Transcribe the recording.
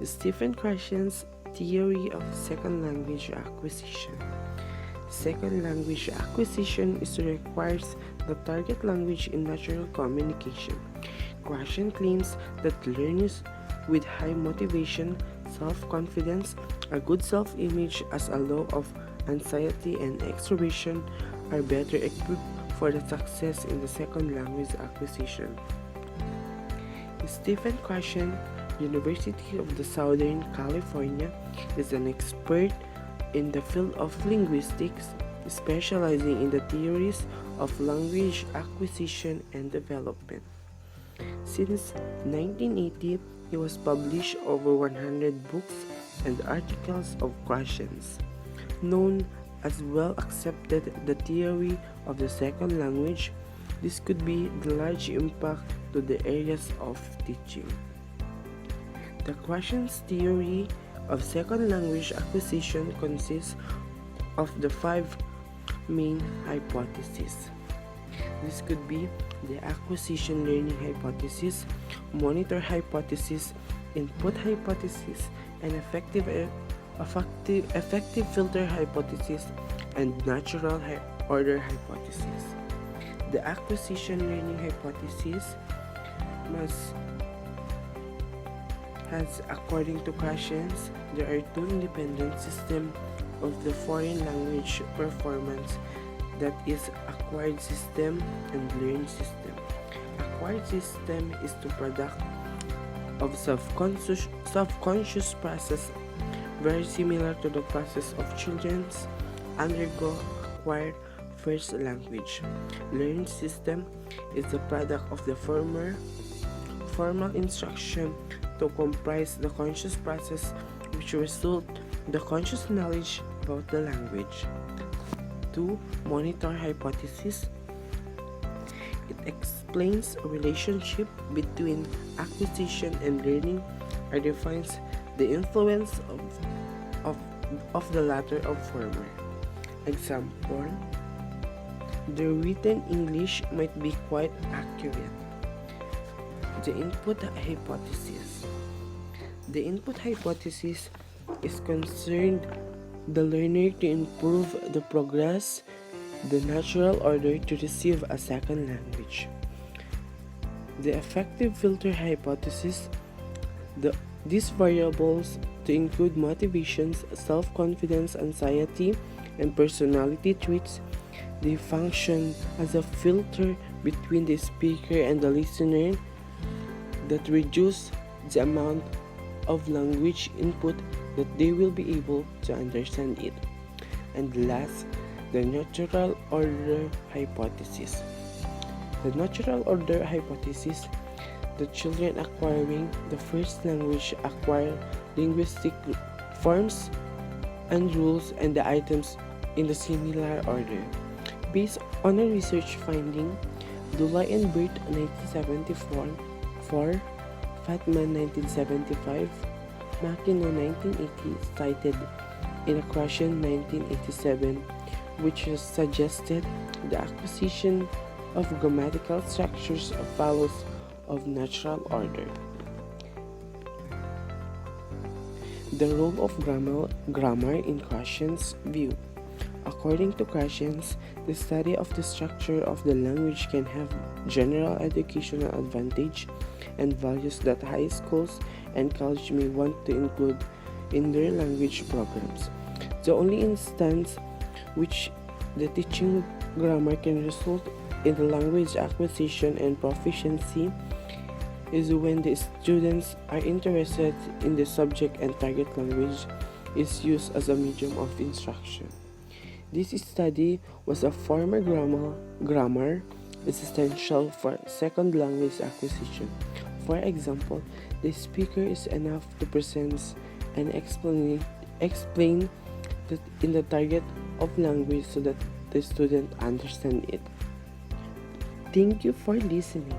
Stephen Krashen's theory of second language acquisition. Second language acquisition requires the target language in natural communication. Krashen claims that learners with high motivation, self-confidence, a good self-image as a low of anxiety and extroversion are better equipped for the success in the second language acquisition. Stephen Krashen, University of the Southern California, is an expert in the field of linguistics, specializing in the theories of language acquisition and development. Since 1980, he has published over 100 books and articles of Krashen's, known as well accepted the theory of the second language. This could be the large impact to the areas of teaching. The Krashen's theory of second language acquisition consists of the 5 main hypotheses. This could be the acquisition learning hypothesis, monitor hypothesis, input hypothesis, and effective filter hypothesis, and natural order hypothesis. The acquisition learning hypothesis has, according to Krashen's, there are 2 independent systems of the foreign language performance, that is acquired system and learned system. Acquired system is the product of subconscious process, very similar to the process of children's undergo acquired first language. Learned system is the product of the formal instruction to comprise the conscious process, which result the conscious knowledge about the language. 2. Monitor hypothesis. It explains a relationship between acquisition and learning, or defines the influence of the latter of former. Example: the written English might be quite accurate. The input hypothesis. The input hypothesis is concerned the learner to improve the progress, the natural order to receive a second language. The effective filter hypothesis. These variables to include motivations, self-confidence, anxiety, and personality traits. They function as a filter between the speaker and the listener that reduce the amount of language input that they will be able to understand it. And last, the natural order hypothesis. The natural order hypothesis: the children acquiring the first language acquire linguistic forms and rules and the items in the similar order. Based on a research finding, Dulay and Burt 1974, Fatman 1975, Makino 1980 cited in a Krashen 1987, which suggested the acquisition of grammatical structures follows of natural order. The role of grammar in Krashen's view. According to Krashen's, the study of the structure of the language can have general educational advantage and values that high schools and college may want to include in their language programs. The only instance which the teaching grammar can result in the language acquisition and proficiency is when the students are interested in the subject and target language is used as a medium of instruction. This study was a former grammar is essential for second language acquisition. For example, the speaker is enough to present and explain that in the target of language so that the student understand it. Thank you for listening.